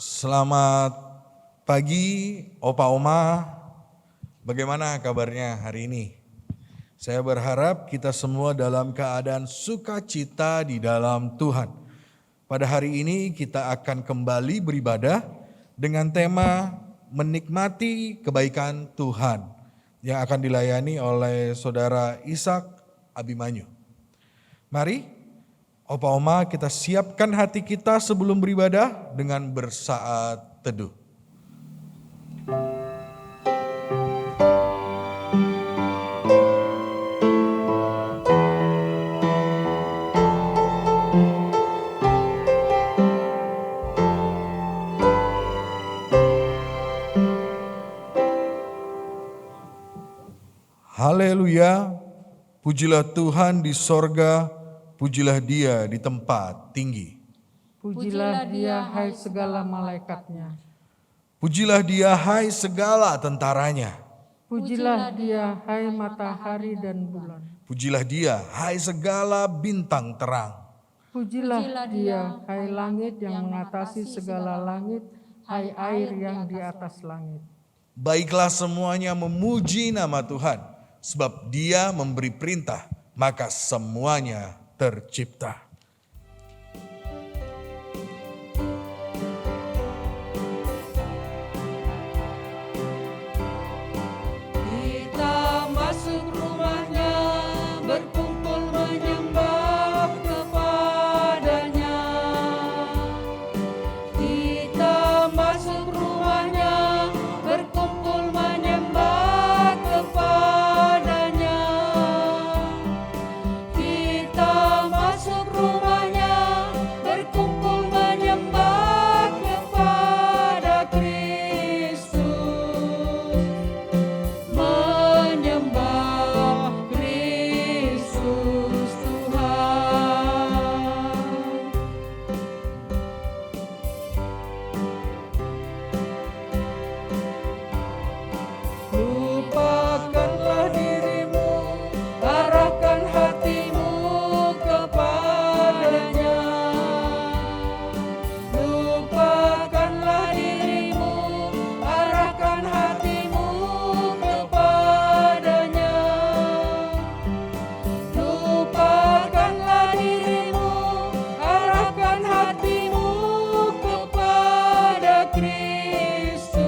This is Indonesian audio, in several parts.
Selamat pagi Opa Oma, bagaimana kabarnya hari ini? Saya berharap kita semua dalam keadaan sukacita di dalam Tuhan. Pada hari ini kita akan kembali beribadah dengan tema menikmati kebaikan Tuhan yang akan dilayani oleh Saudara Ishak Abimanyu. Mari Opa Oma kita siapkan hati kita sebelum beribadah dengan bersaat teduh. Haleluya, pujilah Tuhan di sorga, pujilah Dia di tempat tinggi. Pujilah Dia, hai segala malaikatnya. Pujilah Dia, hai segala tentaranya. Pujilah Dia, hai matahari dan bulan. Pujilah Dia, hai segala bintang terang. Pujilah Dia, hai langit yang mengatasi segala langit, hai air yang di atas langit. Baiklah semuanya memuji nama Tuhan, sebab Dia memberi perintah, maka semuanya tercipta. Kita masuk rumahnya, berkumpul menyembah kepadanya. Kita masuk rumahnya, berkumpul menyembah kepadanya. Kita masuk rumahnya, berkumpul menyembah kepada Kristus. Menyembah Kristus Tuhan. Lupakanlah dirimu, arahkan hatimu kepadanya. Lupakanlah dirimu, arahkan hatimu kepadanya. Lupakanlah dirimu, arahkan hatimu kepada Kristus.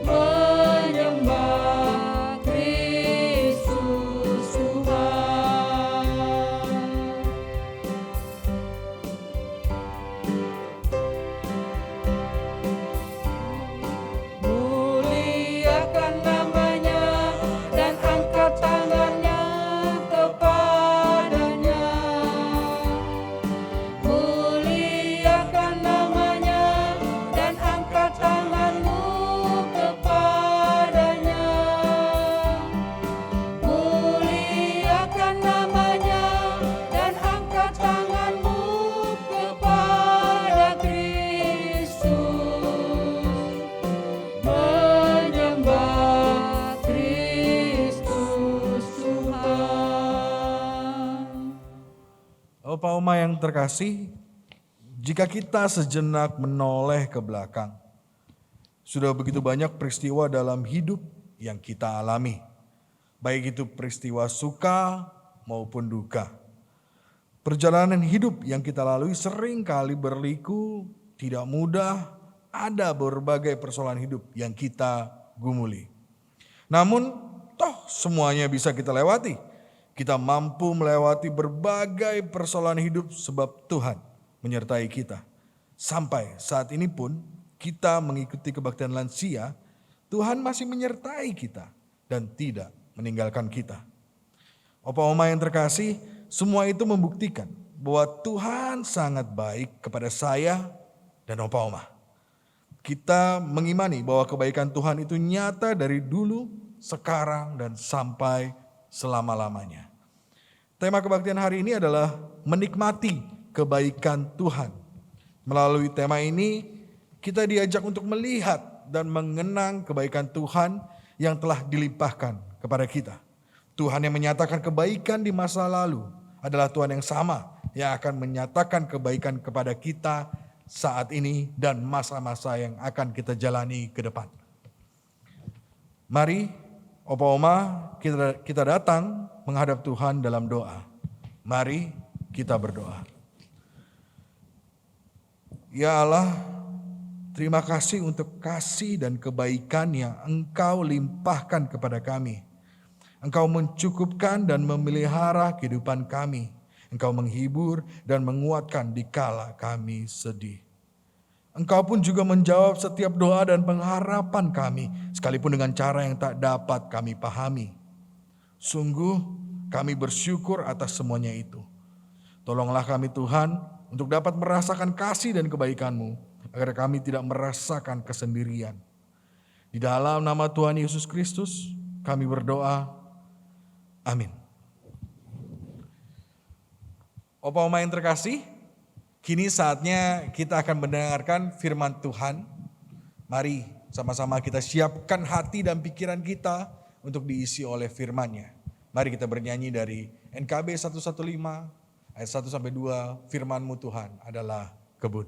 Menyembah Kristus Tuhan. Muliakan namanya dan angkat tangannya kepadanya. Muliakan namanya dan angkat tanganmu kepadanya. Muliakan namanya dan angkat tanganmu kepada Kristus. Menyembah Kristus Tuhan. Opa Oma yang terkasih, jika kita sejenak menoleh ke belakang, sudah begitu banyak peristiwa dalam hidup yang kita alami. Baik itu peristiwa suka maupun duka. Perjalanan hidup yang kita lalui sering kali berliku, tidak mudah, ada berbagai persoalan hidup yang kita gumuli. Namun toh semuanya bisa kita lewati. Kita mampu melewati berbagai persoalan hidup sebab Tuhan menyertai kita. Sampai saat ini pun kita mengikuti kebaktian lansia, Tuhan masih menyertai kita dan tidak meninggalkan kita. Opa Oma yang terkasih, semua itu membuktikan bahwa Tuhan sangat baik kepada saya dan Opa Oma. Kita mengimani bahwa kebaikan Tuhan itu nyata dari dulu, sekarang, dan sampai selama-lamanya. Tema kebaktian hari ini adalah menikmati kebaikan Tuhan. Melalui tema ini kita diajak untuk melihat dan mengenang kebaikan Tuhan yang telah dilimpahkan kepada kita. Tuhan yang menyatakan kebaikan di masa lalu adalah Tuhan yang sama yang akan menyatakan kebaikan kepada kita saat ini, dan masa-masa yang akan kita jalani ke depan. Mari, Opa Oma, kita datang menghadap Tuhan dalam doa. Mari kita berdoa. Ya Allah, terima kasih untuk kasih dan kebaikan yang Engkau limpahkan kepada kami. Engkau mencukupkan dan memelihara kehidupan kami. Engkau menghibur dan menguatkan dikala kami sedih. Engkau pun juga menjawab setiap doa dan pengharapan kami, sekalipun dengan cara yang tak dapat kami pahami. Sungguh kami bersyukur atas semuanya itu. Tolonglah kami Tuhan untuk dapat merasakan kasih dan kebaikan-Mu, agar kami tidak merasakan kesendirian. Di dalam nama Tuhan Yesus Kristus kami berdoa. Amin. Opa Oma yang terkasih, kini saatnya kita akan mendengarkan firman Tuhan. Mari sama-sama kita siapkan hati dan pikiran kita untuk diisi oleh firman-Nya. Mari kita bernyanyi dari NKB 115 ayat 1-2, firman-Mu Tuhan adalah kebun.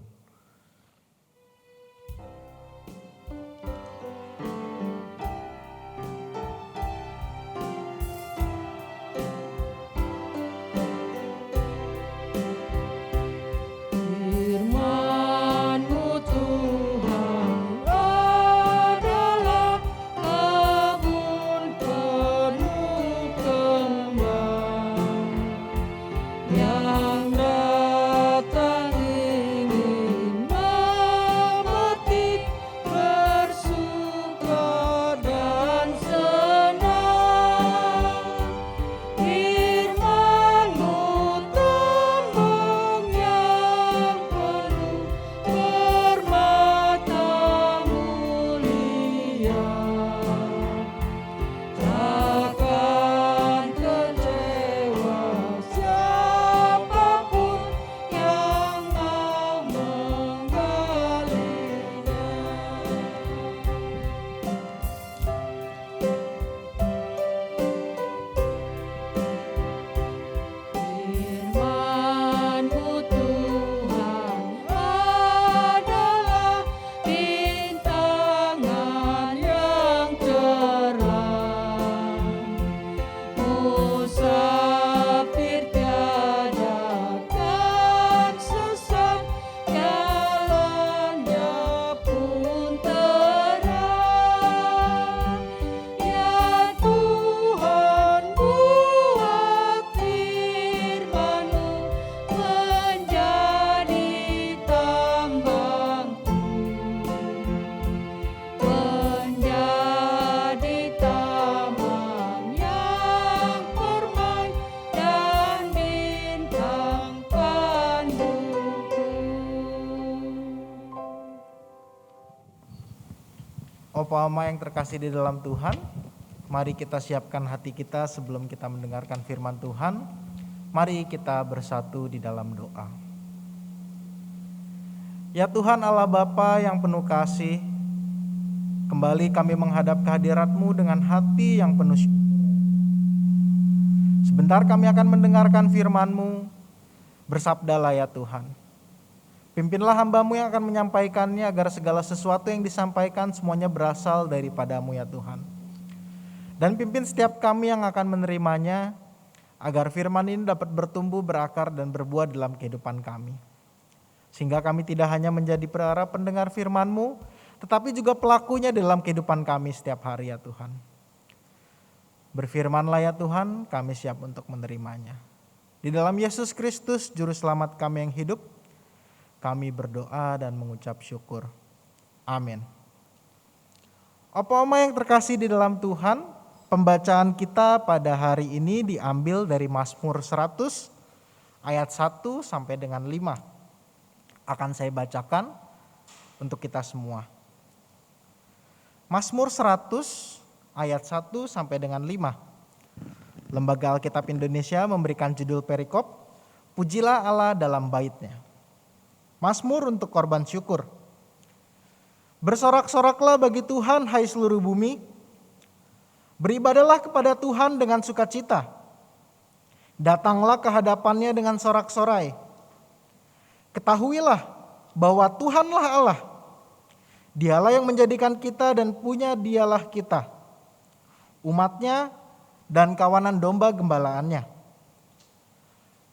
Opa Oma yang terkasih di dalam Tuhan, mari kita siapkan hati kita sebelum kita mendengarkan firman Tuhan. Mari kita bersatu di dalam doa. Ya Tuhan Allah Bapa yang penuh kasih, kembali kami menghadap kehadirat-Mu dengan hati yang penuh syukur. Sebentar kami akan mendengarkan firman-Mu, bersabdalah ya Tuhan. Pimpinlah hamba-Mu yang akan menyampaikannya agar segala sesuatu yang disampaikan semuanya berasal daripada-Mu ya Tuhan. Dan pimpin setiap kami yang akan menerimanya agar firman ini dapat bertumbuh, berakar dan berbuah dalam kehidupan kami. Sehingga kami tidak hanya menjadi para pendengar firman-Mu, tetapi juga pelakunya dalam kehidupan kami setiap hari ya Tuhan. Berfirmanlah ya Tuhan, kami siap untuk menerimanya. Di dalam Yesus Kristus, Juru Selamat kami yang hidup, kami berdoa dan mengucap syukur. Amin. Opa Oma yang terkasih di dalam Tuhan, pembacaan kita pada hari ini diambil dari Mazmur 100 ayat 1 sampai dengan 5. Akan saya bacakan untuk kita semua. Mazmur 100 ayat 1 sampai dengan 5. Lembaga Alkitab Indonesia memberikan judul perikop, Pujilah Allah dalam bait-Nya. Mazmur untuk korban syukur. Bersorak-soraklah bagi Tuhan hai seluruh bumi. Beribadahlah kepada Tuhan dengan sukacita. Datanglah ke hadapan-Nya dengan sorak-sorai. Ketahuilah bahwa Tuhanlah Allah. Dialah yang menjadikan kita dan punya dialah kita, umatnya dan kawanan domba gembalaannya.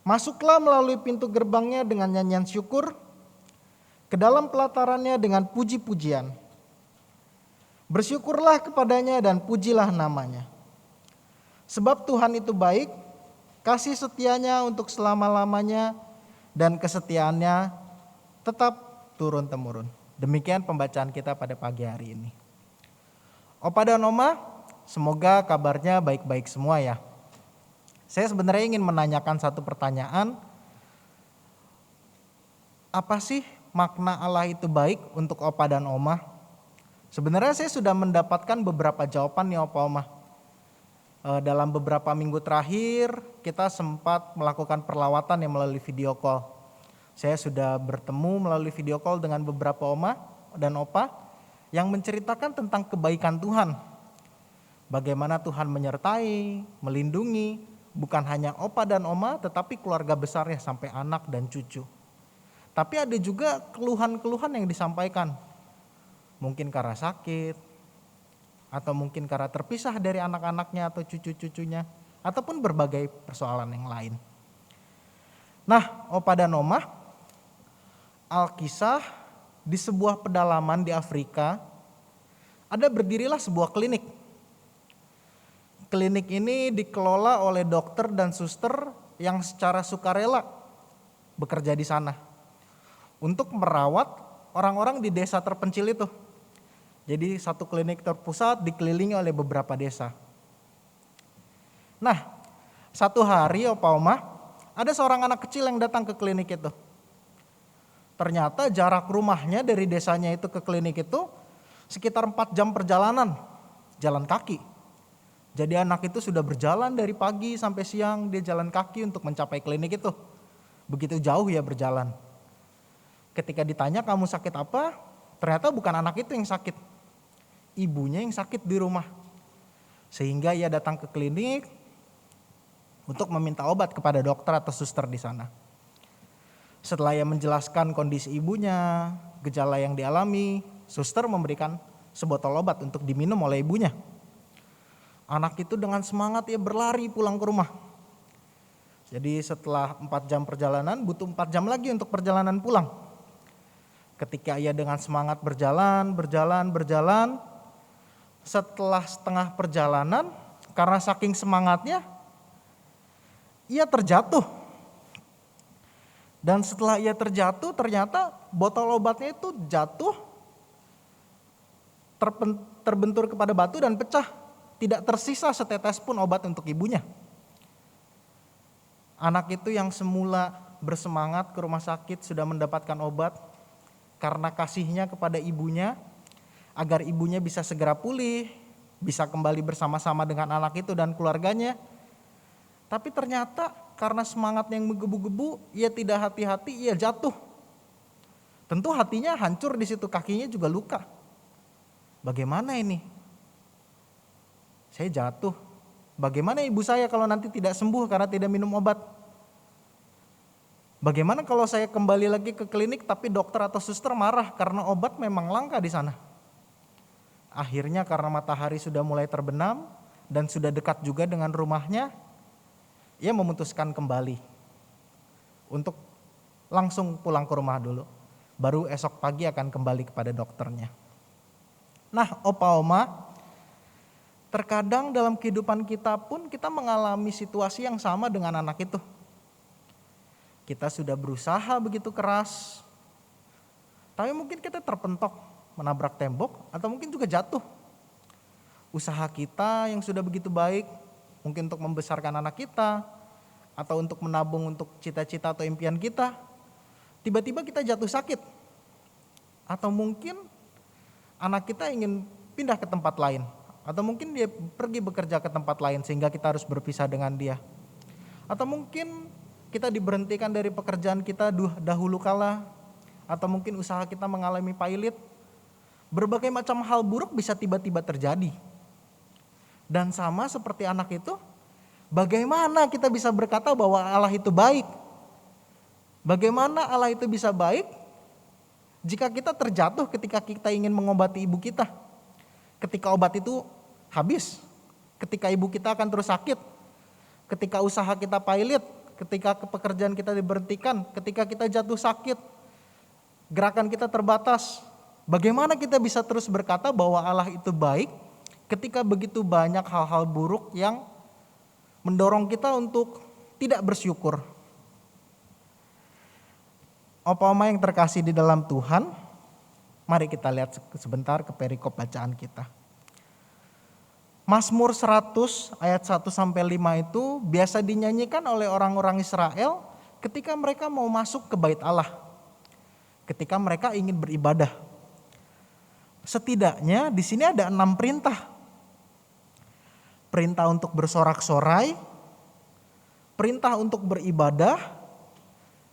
Masuklah melalui pintu gerbangnya dengan nyanyian syukur, ke dalam pelatarannya dengan puji-pujian. Bersyukurlah kepadanya dan pujilah namanya. Sebab Tuhan itu baik, kasih setianya untuk selama-lamanya, dan kesetiaannya tetap turun-temurun. Demikian pembacaan kita pada pagi hari ini. Opa dan Oma, semoga kabarnya baik-baik semua ya. Saya sebenarnya ingin menanyakan satu pertanyaan. Apa sih makna Allah itu baik untuk Opa dan Oma? Sebenarnya saya sudah mendapatkan beberapa jawaban nih Opa Oma. Dalam beberapa minggu terakhir kita sempat melakukan perlawatan yang melalui video call. Saya sudah bertemu melalui video call dengan beberapa Oma dan Opa yang menceritakan tentang kebaikan Tuhan. Bagaimana Tuhan menyertai, melindungi, bukan hanya Opa dan Oma tetapi keluarga besarnya sampai anak dan cucu. Tapi ada juga keluhan-keluhan yang disampaikan. Mungkin karena sakit, atau mungkin karena terpisah dari anak-anaknya atau cucu-cucunya, ataupun berbagai persoalan yang lain. Nah, Opa dan Oma, Alkisah di sebuah pedalaman di Afrika, ada berdirilah sebuah klinik. Klinik ini dikelola oleh dokter dan suster yang secara sukarela bekerja di sana untuk merawat orang-orang di desa terpencil itu. Jadi satu klinik terpusat dikelilingi oleh beberapa desa. Nah, satu hari Opa Oma, ada seorang anak kecil yang datang ke klinik itu. Ternyata jarak rumahnya dari desanya itu ke klinik itu sekitar 4 jam perjalanan, jalan kaki. Jadi anak itu sudah berjalan dari pagi sampai siang, dia jalan kaki untuk mencapai klinik itu. Begitu jauh ya berjalan. Ketika ditanya kamu sakit apa, ternyata bukan anak itu yang sakit. Ibunya yang sakit di rumah. Sehingga ia datang ke klinik untuk meminta obat kepada dokter atau suster di sana. Setelah ia menjelaskan kondisi ibunya, gejala yang dialami, suster memberikan sebotol obat untuk diminum oleh ibunya. Anak itu dengan semangat ia berlari pulang ke rumah. Jadi setelah 4 jam perjalanan butuh 4 jam lagi untuk perjalanan pulang. Ketika ia dengan semangat berjalan, setelah setengah perjalanan karena saking semangatnya ia terjatuh. Dan setelah ia terjatuh ternyata botol obatnya itu jatuh, terbentur kepada batu dan pecah. Tidak tersisa setetes pun obat untuk ibunya. Anak itu yang semula bersemangat ke rumah sakit sudah mendapatkan obat karena kasihnya kepada ibunya, agar ibunya bisa segera pulih, bisa kembali bersama-sama dengan anak itu dan keluarganya. Tapi ternyata karena semangat yang menggebu-gebu, ia tidak hati-hati, ia jatuh. Tentu hatinya hancur di situ, kakinya juga luka. Bagaimana ini? Saya jatuh. Bagaimana ibu saya kalau nanti tidak sembuh karena tidak minum obat? Bagaimana kalau saya kembali lagi ke klinik tapi dokter atau suster marah karena obat memang langka di sana? Akhirnya karena matahari sudah mulai terbenam dan sudah dekat juga dengan rumahnya, ia memutuskan kembali untuk langsung pulang ke rumah dulu. Baru esok pagi akan kembali kepada dokternya. Nah, Opa Oma, terkadang dalam kehidupan kita pun kita mengalami situasi yang sama dengan anak itu. Kita sudah berusaha begitu keras, tapi mungkin kita terpentok, menabrak tembok, atau mungkin juga jatuh. Usaha kita yang sudah begitu baik, mungkin untuk membesarkan anak kita, atau untuk menabung untuk cita-cita atau impian kita, tiba-tiba kita jatuh sakit. Atau mungkin anak kita ingin pindah ke tempat lain, atau mungkin dia pergi bekerja ke tempat lain sehingga kita harus berpisah dengan dia. Atau mungkin kita diberhentikan dari pekerjaan kita dahulu kala, atau mungkin usaha kita mengalami pailit. Berbagai macam hal buruk bisa tiba-tiba terjadi. Dan sama seperti anak itu, bagaimana kita bisa berkata bahwa Allah itu baik? Bagaimana Allah itu bisa baik Jika kita terjatuh ketika kita ingin mengobati ibu kita, ketika obat itu habis, ketika ibu kita akan terus sakit, ketika usaha kita pailit, ketika pekerjaan kita diberhentikan, ketika kita jatuh sakit, gerakan kita terbatas, bagaimana kita bisa terus berkata bahwa Allah itu baik ketika begitu banyak hal-hal buruk yang mendorong kita untuk tidak bersyukur? Opa-oma yang terkasih di dalam Tuhan, mari kita lihat sebentar ke perikop bacaan kita. Mazmur 100 ayat 1-5 itu biasa dinyanyikan oleh orang-orang Israel ketika mereka mau masuk ke bait Allah, ketika mereka ingin beribadah. Setidaknya di sini ada 6 perintah. Perintah untuk bersorak-sorai, perintah untuk beribadah,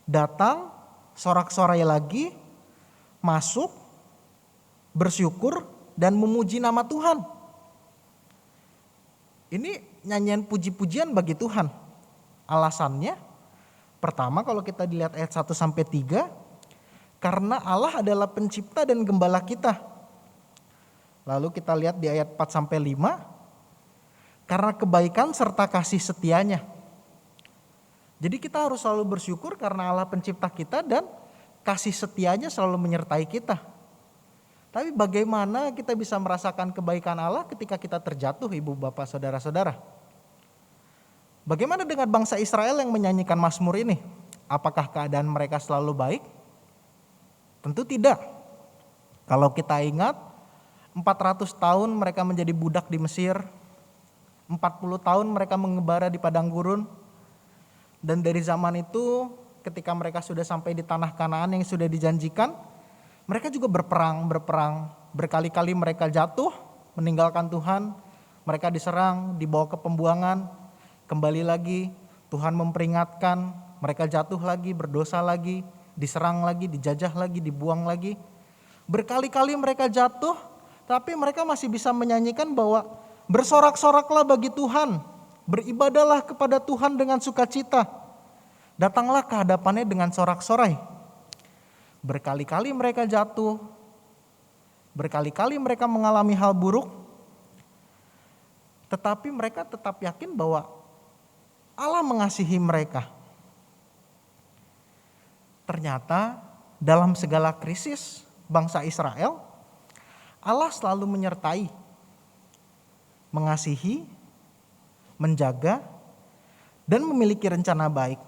datang, sorak-sorai lagi, masuk, bersyukur, dan memuji nama Tuhan. Ini nyanyian puji-pujian bagi Tuhan. Alasannya, pertama kalau kita dilihat ayat 1-3, karena Allah adalah pencipta dan gembala kita. Lalu kita lihat di ayat 4-5, karena kebaikan serta kasih setianya. Jadi kita harus selalu bersyukur karena Allah pencipta kita dan kasih setianya selalu menyertai kita. Tapi bagaimana kita bisa merasakan kebaikan Allah ketika kita terjatuh, ibu bapak saudara-saudara? Bagaimana dengan bangsa Israel yang menyanyikan Mazmur ini? Apakah keadaan mereka selalu baik? Tentu tidak. Kalau kita ingat 400 tahun mereka menjadi budak di Mesir, 40 tahun mereka mengembara di padang gurun. Dan dari zaman itu ketika mereka sudah sampai di tanah Kanaan yang sudah dijanjikan, mereka juga berperang. Berkali-kali mereka jatuh, meninggalkan Tuhan, mereka diserang, dibawa ke pembuangan, kembali lagi, Tuhan memperingatkan, mereka jatuh lagi, berdosa lagi, diserang lagi, dijajah lagi, dibuang lagi. Berkali-kali mereka jatuh, tapi mereka masih bisa menyanyikan bahwa bersorak-soraklah bagi Tuhan, beribadahlah kepada Tuhan dengan sukacita. Datanglah ke hadapannya dengan sorak-sorai. Berkali-kali mereka jatuh. Berkali-kali mereka mengalami hal buruk. Tetapi mereka tetap yakin bahwa Allah mengasihi mereka. Ternyata dalam segala krisis bangsa Israel, Allah selalu menyertai, mengasihi, menjaga, dan memiliki rencana baik.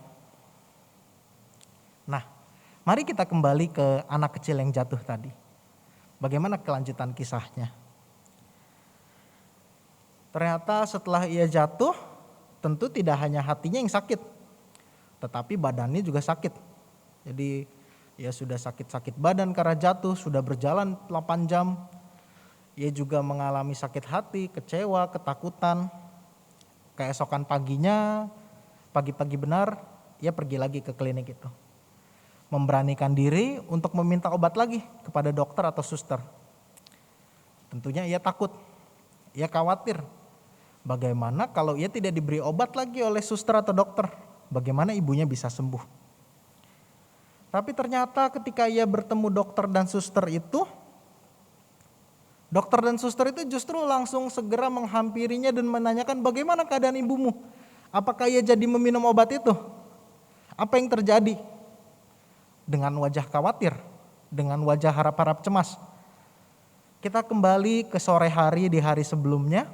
Nah, mari kita kembali ke anak kecil yang jatuh tadi. Bagaimana kelanjutan kisahnya? Ternyata setelah ia jatuh, tentu tidak hanya hatinya yang sakit, tetapi badannya juga sakit. Jadi ia sudah sakit-sakit badan karena jatuh, sudah berjalan 8 jam. Ia juga mengalami sakit hati, kecewa, ketakutan. Keesokan paginya, pagi-pagi benar, ia pergi lagi ke klinik itu. Memberanikan diri untuk meminta obat lagi kepada dokter atau suster. Tentunya ia takut, ia khawatir. Bagaimana kalau ia tidak diberi obat lagi oleh suster atau dokter? Bagaimana ibunya bisa sembuh? Tapi ternyata ketika ia bertemu dokter dan suster itu, dokter dan suster itu justru langsung segera menghampirinya dan menanyakan bagaimana keadaan ibumu? Apakah ia jadi meminum obat itu? Apa yang terjadi? Dengan wajah khawatir, dengan wajah harap-harap cemas. Kita kembali ke sore hari di hari sebelumnya.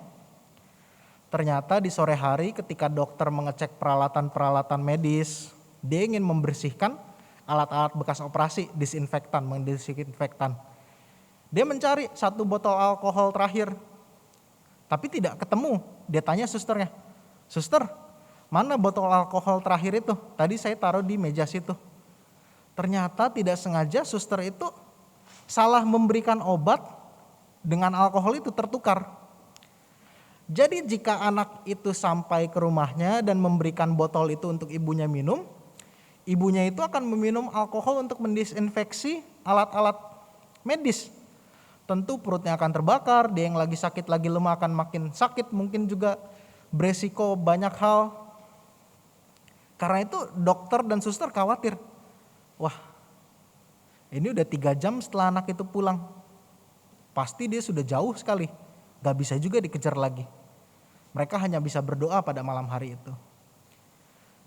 Ternyata di sore hari ketika dokter mengecek peralatan-peralatan medis, dia ingin membersihkan alat-alat bekas operasi, mendesinfektan. Dia mencari 1 botol alkohol terakhir, tapi tidak ketemu. Dia tanya susternya, "Suster, mana botol alkohol terakhir itu? Tadi saya taruh di meja situ." Ternyata tidak sengaja suster itu salah memberikan obat dengan alkohol itu tertukar. Jadi jika anak itu sampai ke rumahnya dan memberikan botol itu untuk ibunya minum, ibunya itu akan meminum alkohol untuk mendisinfeksi alat-alat medis. Tentu perutnya akan terbakar, dia yang lagi sakit, lagi lemah akan makin sakit, mungkin juga beresiko banyak hal. Karena itu dokter dan suster khawatir. Wah, Ini udah 3 jam setelah anak itu pulang. Pasti dia sudah jauh sekali. Gak bisa juga dikejar lagi. Mereka hanya bisa berdoa pada malam hari itu.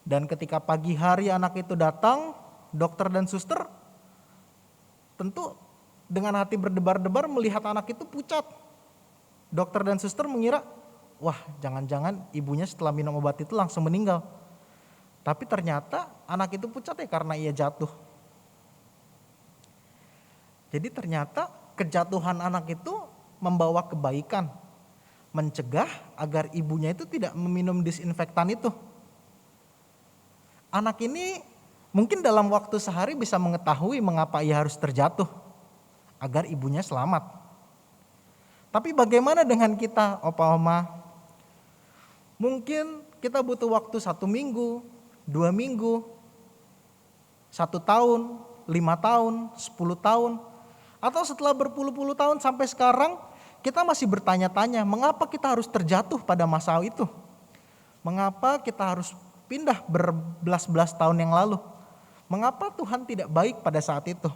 Dan ketika pagi hari anak itu datang, dokter dan suster tentu dengan hati berdebar-debar melihat anak itu pucat. Dokter dan suster mengira, wah jangan-jangan ibunya setelah minum obat itu langsung meninggal. Tapi ternyata anak itu pucat ya karena ia jatuh. Jadi ternyata kejatuhan anak itu membawa kebaikan. Mencegah agar ibunya itu tidak meminum disinfektan itu. Anak ini mungkin dalam waktu sehari bisa mengetahui mengapa ia harus terjatuh. Agar ibunya selamat. Tapi bagaimana dengan kita, Opa Oma? Mungkin kita butuh waktu 1 minggu, 2 minggu, 1 tahun, 5 tahun, 10 tahun. Atau setelah berpuluh-puluh tahun sampai sekarang kita masih bertanya-tanya mengapa kita harus terjatuh pada masa itu. Mengapa kita harus pindah berbelas-belas tahun yang lalu. Mengapa Tuhan tidak baik pada saat itu.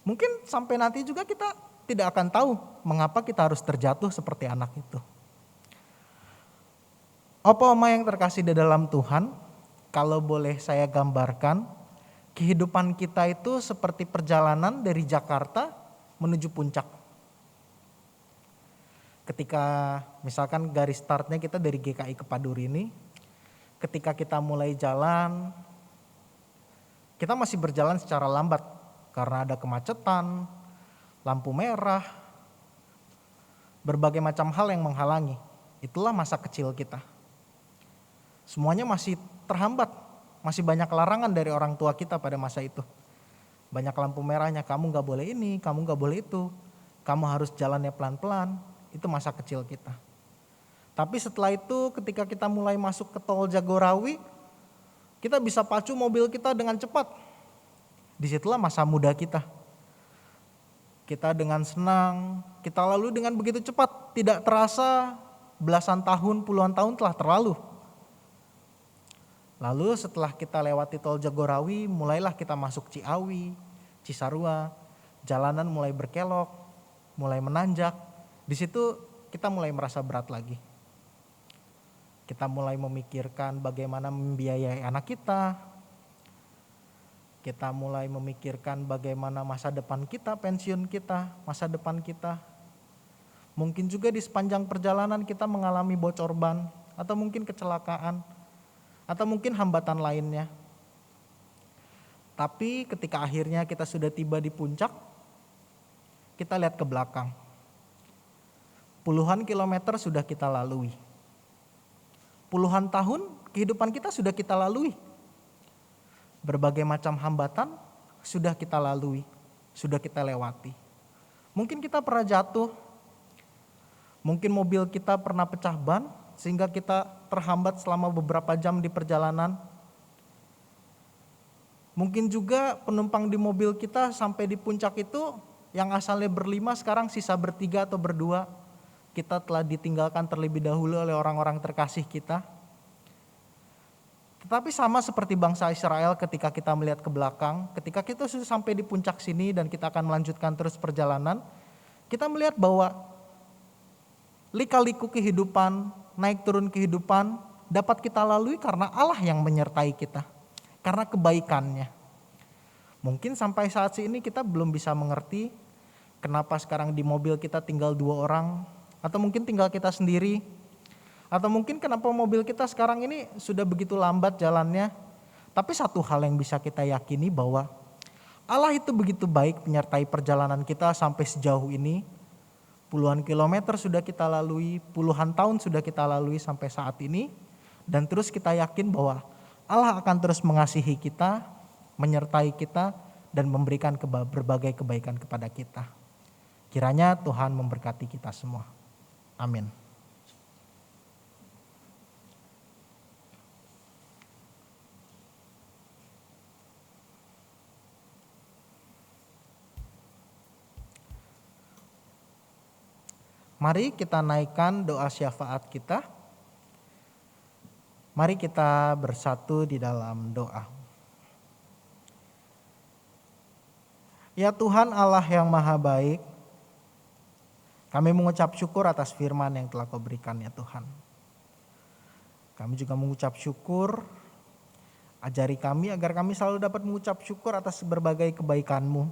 Mungkin sampai nanti juga kita tidak akan tahu mengapa kita harus terjatuh seperti anak itu. Opa Oma yang terkasih di dalam Tuhan, kalau boleh saya gambarkan, kehidupan kita itu seperti perjalanan dari Jakarta menuju puncak. Ketika misalkan garis startnya kita dari GKI ke Padurini, ketika kita mulai jalan, kita masih berjalan secara lambat karena ada kemacetan, lampu merah, berbagai macam hal yang menghalangi. Itulah masa kecil kita. Semuanya masih terhambat, masih banyak larangan dari orang tua kita pada masa itu. Banyak lampu merahnya, kamu gak boleh ini, kamu gak boleh itu. Kamu harus jalannya pelan-pelan, itu masa kecil kita. Tapi setelah itu ketika kita mulai masuk ke tol Jagorawi, kita bisa pacu mobil kita dengan cepat. Disitulah masa muda kita. Kita dengan senang, kita lalu dengan begitu cepat. Tidak terasa belasan tahun, puluhan tahun telah terlalu. Lalu setelah kita lewati tol Jagorawi, mulailah kita masuk Ciawi, Cisarua, jalanan mulai berkelok, mulai menanjak. Di situ kita mulai merasa berat lagi. Kita mulai memikirkan bagaimana membiayai anak kita. Kita mulai memikirkan bagaimana masa depan kita, pensiun kita, masa depan kita. Mungkin juga di sepanjang perjalanan kita mengalami bocor ban atau mungkin kecelakaan. Atau mungkin hambatan lainnya. Tapi ketika akhirnya kita sudah tiba di puncak, kita lihat ke belakang. Puluhan kilometer sudah kita lalui. Puluhan tahun kehidupan kita sudah kita lalui. Berbagai macam hambatan sudah kita lalui, sudah kita lewati. Mungkin kita pernah jatuh, mungkin mobil kita pernah pecah ban, sehingga kita terhambat selama beberapa jam di perjalanan. Mungkin juga penumpang di mobil kita sampai di puncak itu yang asalnya berlima sekarang sisa bertiga atau berdua. Kita telah ditinggalkan terlebih dahulu oleh orang-orang terkasih kita. Tetapi sama seperti bangsa Israel ketika kita melihat ke belakang, ketika kita sudah sampai di puncak sini dan kita akan melanjutkan terus perjalanan, kita melihat bahwa lika-liku kehidupan, naik turun kehidupan dapat kita lalui karena Allah yang menyertai kita. Karena kebaikannya. Mungkin sampai saat ini kita belum bisa mengerti kenapa sekarang di mobil kita tinggal 2 orang. Atau mungkin tinggal kita sendiri. Atau mungkin kenapa mobil kita sekarang ini sudah begitu lambat jalannya. Tapi satu hal yang bisa kita yakini bahwa Allah itu begitu baik menyertai perjalanan kita sampai sejauh ini. Puluhan kilometer sudah kita lalui, puluhan tahun sudah kita lalui sampai saat ini. Dan terus kita yakin bahwa Allah akan terus mengasihi kita, menyertai kita, dan memberikan berbagai kebaikan kepada kita. Kiranya Tuhan memberkati kita semua. Amin. Mari kita naikkan doa syafaat kita. Mari kita bersatu di dalam doa. Ya Tuhan Allah yang maha baik, kami mengucap syukur atas firman yang telah Kau berikan ya Tuhan. Kami juga mengucap syukur, ajari kami agar kami selalu dapat mengucap syukur atas berbagai kebaikan-Mu,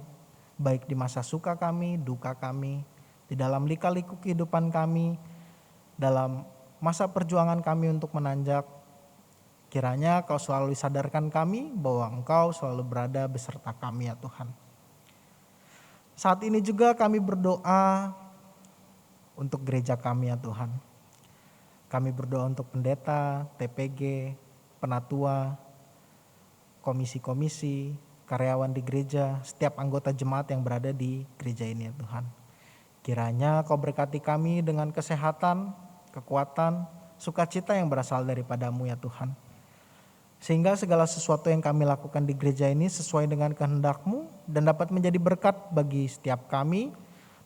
baik di masa suka kami, duka kami, di dalam lika-liku kehidupan kami, dalam masa perjuangan kami untuk menanjak. Kiranya Kau selalu sadarkan kami bahwa Engkau selalu berada beserta kami ya Tuhan. Saat ini juga kami berdoa untuk gereja kami ya Tuhan. Kami berdoa untuk pendeta, TPG, penatua, komisi-komisi, karyawan di gereja, setiap anggota jemaat yang berada di gereja ini ya Tuhan. Kiranya Kau berkati kami dengan kesehatan, kekuatan, sukacita yang berasal daripada-Mu ya Tuhan. Sehingga segala sesuatu yang kami lakukan di gereja ini sesuai dengan kehendak-Mu dan dapat menjadi berkat bagi setiap kami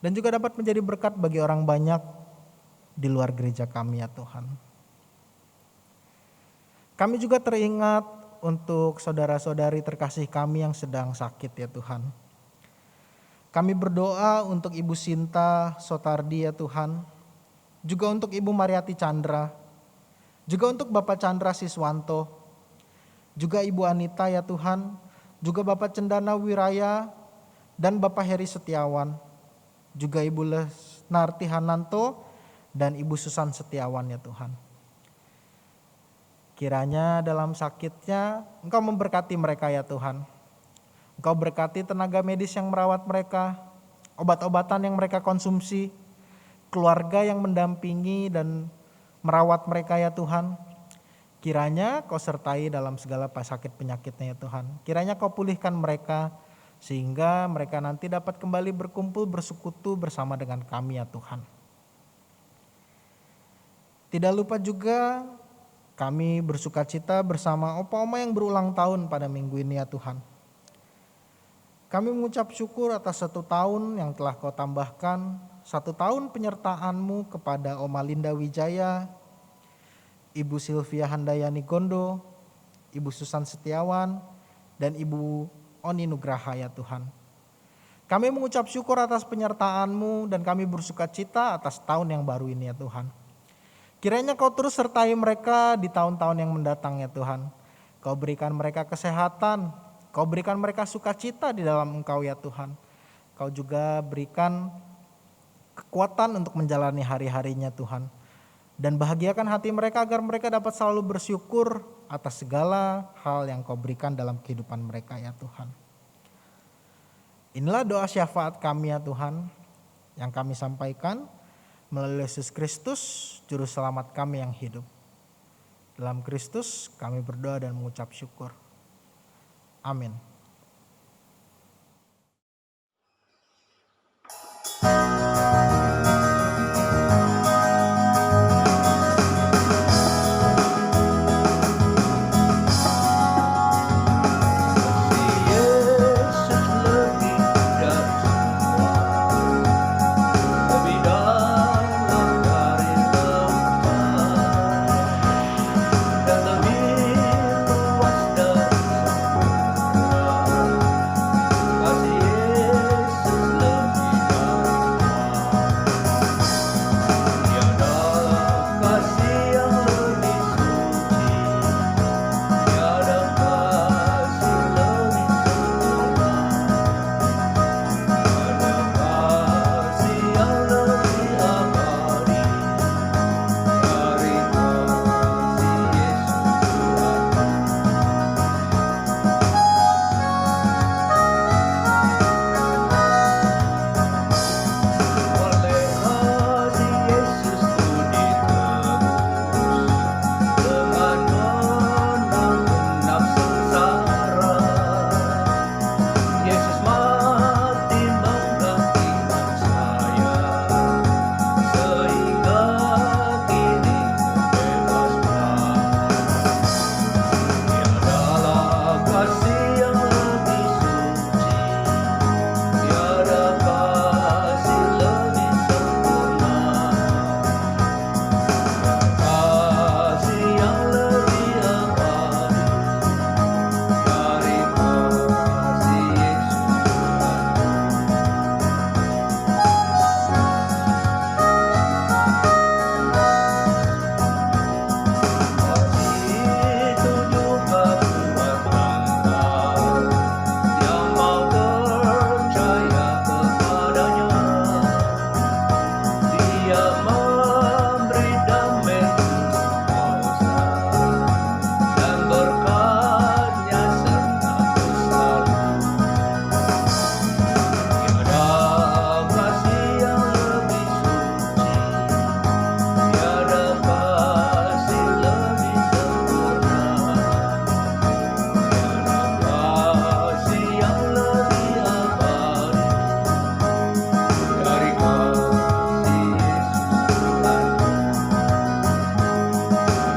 dan juga dapat menjadi berkat bagi orang banyak di luar gereja kami ya Tuhan. Kami juga teringat untuk saudara-saudari terkasih kami yang sedang sakit ya Tuhan. Kami berdoa untuk Ibu Sinta Sotardi ya Tuhan, juga untuk Ibu Mariati Chandra, juga untuk Bapak Chandra Siswanto, juga Ibu Anita ya Tuhan, juga Bapak Cendana Wiraya dan Bapak Heri Setiawan, juga Ibu Lesnarti Hananto dan Ibu Susan Setiawan ya Tuhan. Kiranya dalam sakitnya Engkau memberkati mereka ya Tuhan. Engkau berkati tenaga medis yang merawat mereka, obat-obatan yang mereka konsumsi, keluarga yang mendampingi dan merawat mereka ya Tuhan. Kiranya Kau sertai dalam segala sakit penyakitnya ya Tuhan. Kiranya Kau pulihkan mereka sehingga mereka nanti dapat kembali berkumpul bersekutu bersama dengan kami ya Tuhan. Tidak lupa juga kami bersukacita bersama opa-oma yang berulang tahun pada minggu ini ya Tuhan. Kami mengucap syukur atas 1 tahun yang telah Kau tambahkan, 1 tahun penyertaan-Mu kepada Oma Linda Wijaya, Ibu Sylvia Handayani Gondo, Ibu Susan Setiawan, dan Ibu Oni Nugraha ya Tuhan. Kami mengucap syukur atas penyertaan-Mu dan kami bersukacita atas tahun yang baru ini ya Tuhan. Kiranya Kau terus sertai mereka di tahun-tahun yang mendatang ya Tuhan. Kau berikan mereka kesehatan, Kau berikan mereka sukacita di dalam Engkau ya Tuhan. Kau juga berikan kekuatan untuk menjalani hari-harinya Tuhan. Dan bahagiakan hati mereka agar mereka dapat selalu bersyukur atas segala hal yang Kau berikan dalam kehidupan mereka ya Tuhan. Inilah doa syafaat kami ya Tuhan yang kami sampaikan melalui Yesus Kristus, Juru Selamat kami yang hidup. Dalam Kristus kami berdoa dan mengucap syukur. Amin.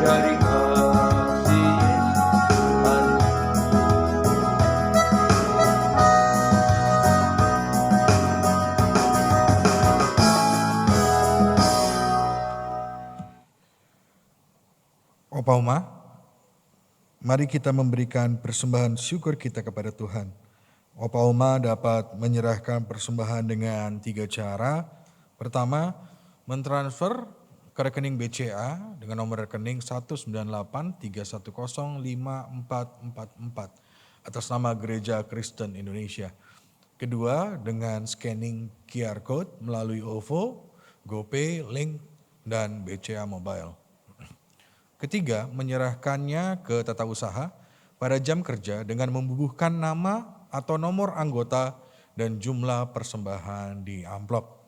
dari kasih Yesus. Opa Uma, mari kita memberikan persembahan syukur kita kepada Tuhan. Opa Uma dapat menyerahkan persembahan dengan 3 cara. Pertama, mentransfer ke rekening BCA dengan nomor rekening 19831054444 atas nama Gereja Kristen Indonesia. Kedua, dengan scanning QR Code melalui OVO, GoPay, Link, dan BCA Mobile. Ketiga, menyerahkannya ke tata usaha pada jam kerja dengan membubuhkan nama atau nomor anggota dan jumlah persembahan di amplop.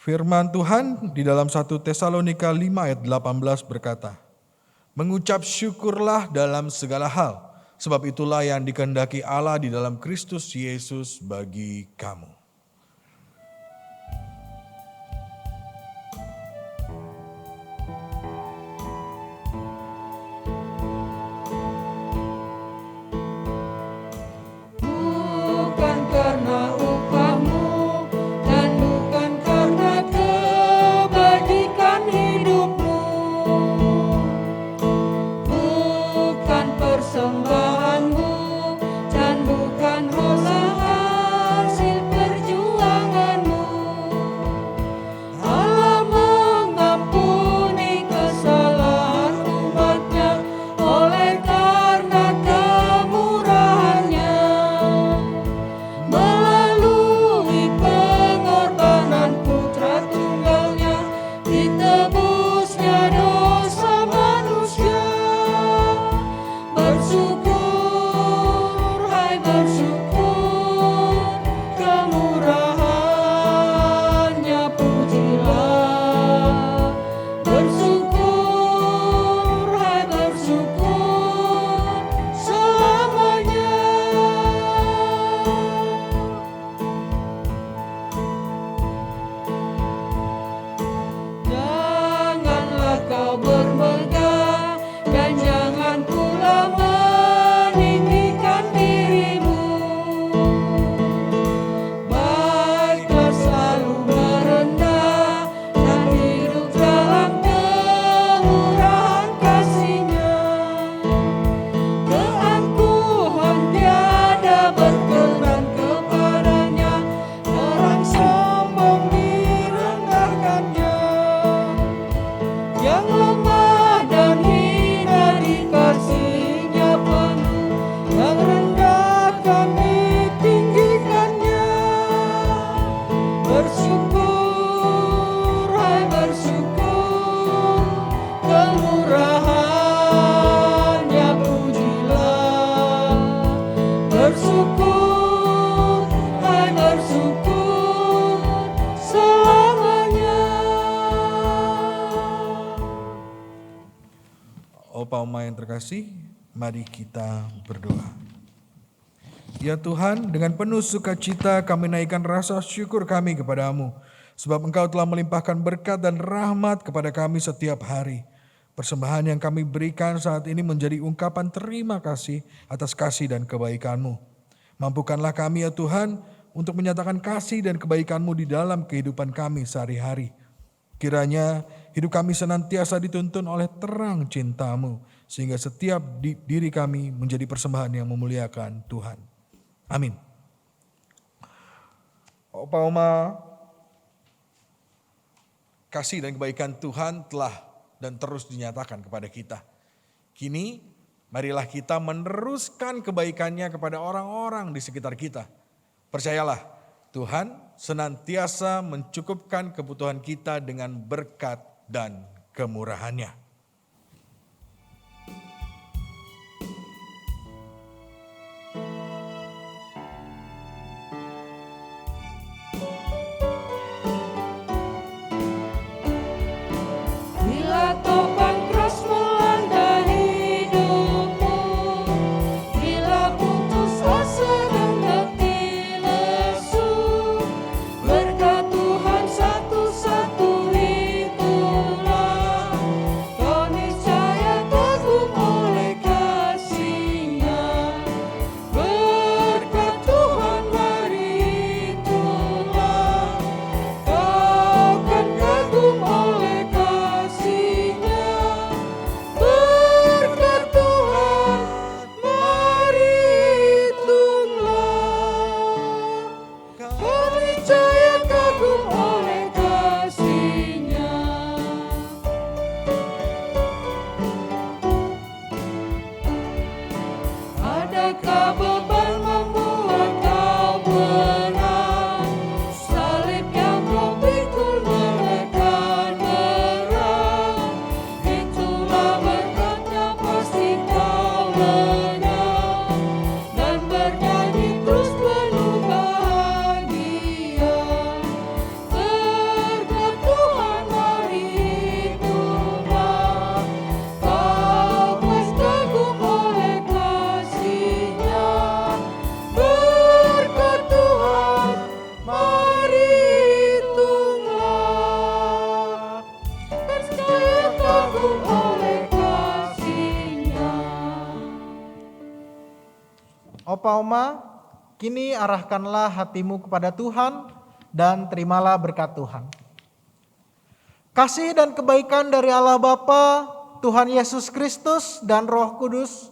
Firman Tuhan di dalam 1 Tesalonika 5 ayat 18 berkata, "Mengucap syukurlah dalam segala hal, sebab itulah yang dikehendaki Allah di dalam Kristus Yesus bagi kamu." Bukan karena upahmu dan bukan karena kebajikan hidupmu, bukan persembahanmu dan bukan hasil perjuanganmu. Allah mengampuni kesalahan umatnya oleh karena kemurahannya. Melalui pengorbanan putra tunggalnya, ditebusnya dosa manusia. Bersyukur, hai bersyukur, kemurahannya pujilah. Bersyukur, hai bersyukur, selamanya. Janganlah kau bermegah dan jangan pula meninggikan dirimu. Baiklah selalu merendah dan hidup dalam kemurahan kasih-Nya. Keangkuhan tiada berkenan kepadanya, orang sombong direndahkannya. Yang lemah dan hina dikasih-Nya penuh, yang rendah akan ditinggikannya. Bersyukur, hai bersyukur, kemurahannya pujilah. Bersyukur, hai bersyukur, selamanya. Opa Uma yang terkasih, mari kita berdoa. Ya Tuhan, dengan penuh sukacita kami naikkan rasa syukur kami kepadamu, sebab Engkau telah melimpahkan berkat dan rahmat kepada kami setiap hari. Persembahan yang kami berikan saat ini menjadi ungkapan terima kasih atas kasih dan kebaikan-Mu. Mampukanlah kami ya Tuhan untuk menyatakan kasih dan kebaikan-Mu di dalam kehidupan kami sehari-hari. Kiranya hidup kami senantiasa dituntun oleh terang cinta-Mu, sehingga setiap diri kami menjadi persembahan yang memuliakan Tuhan. Amin. Opa Uma, kasih dan kebaikan Tuhan telah dan terus dinyatakan kepada kita. Kini marilah kita meneruskan kebaikannya kepada orang-orang di sekitar kita. Percayalah, Tuhan senantiasa mencukupkan kebutuhan kita dengan berkat dan kemurahan-Nya. Bila topan keras melanda hidupmu, bila putus asa dan letih lesu, berkat Tuhan satu-satu itulah Opa Oma, kini arahkanlah hatimu kepada Tuhan dan terimalah berkat Tuhan. Kasih dan kebaikan dari Allah Bapa, Tuhan Yesus Kristus dan Roh Kudus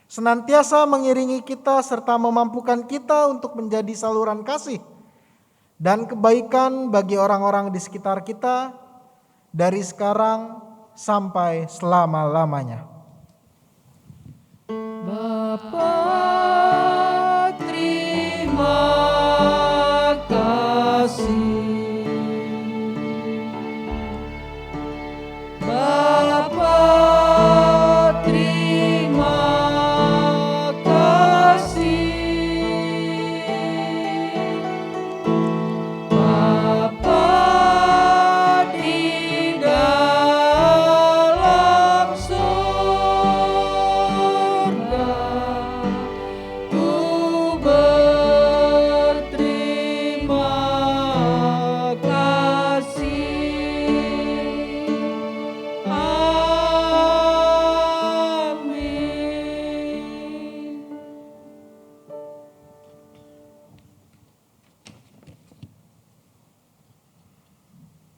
senantiasa mengiringi kita serta memampukan kita untuk menjadi saluran kasih dan kebaikan bagi orang-orang di sekitar kita dari sekarang sampai selama-lamanya. Bapa, terima kasih. Bapa, terima kasih. Bapa di dalam surga, ku berterima kasih. Amin.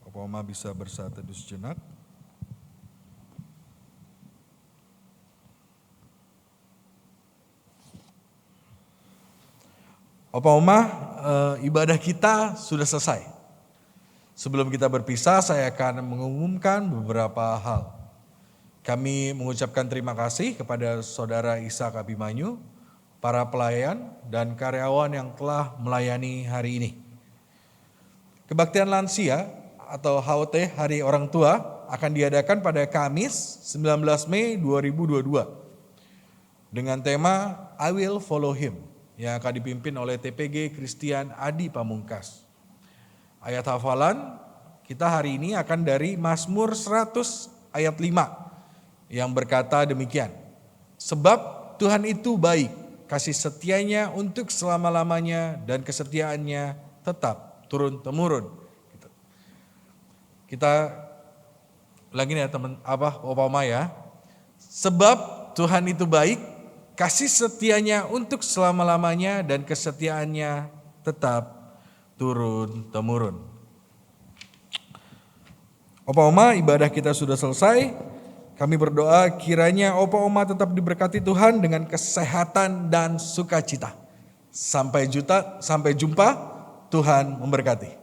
Opa Oma bisa bersaat teduh sejenak. Opa Oma, ibadah kita sudah selesai. Sebelum kita berpisah, saya akan mengumumkan beberapa hal. Kami mengucapkan terima kasih kepada Saudara Ishak Abimanyu, para pelayan dan karyawan yang telah melayani hari ini. Kebaktian lansia atau HOT Hari Orang Tua akan diadakan pada Kamis 19 Mei 2022 dengan tema I Will Follow Him yang akan dipimpin oleh TPG Christian Adi Pamungkas. Ayat hafalan kita hari ini akan dari Mazmur 100 ayat 5 yang berkata demikian. Sebab Tuhan itu baik, kasih setianya untuk selama-lamanya dan kesetiaannya tetap turun-temurun. Kita lagi nih ya Opa Oma ya. Sebab Tuhan itu baik, kasih setianya untuk selama-lamanya dan kesetiaannya tetap turun-temurun. Opa Oma, ibadah kita sudah selesai. Kami berdoa kiranya Opa Oma tetap diberkati Tuhan dengan kesehatan dan sukacita. Sampai jumpa, Tuhan memberkati.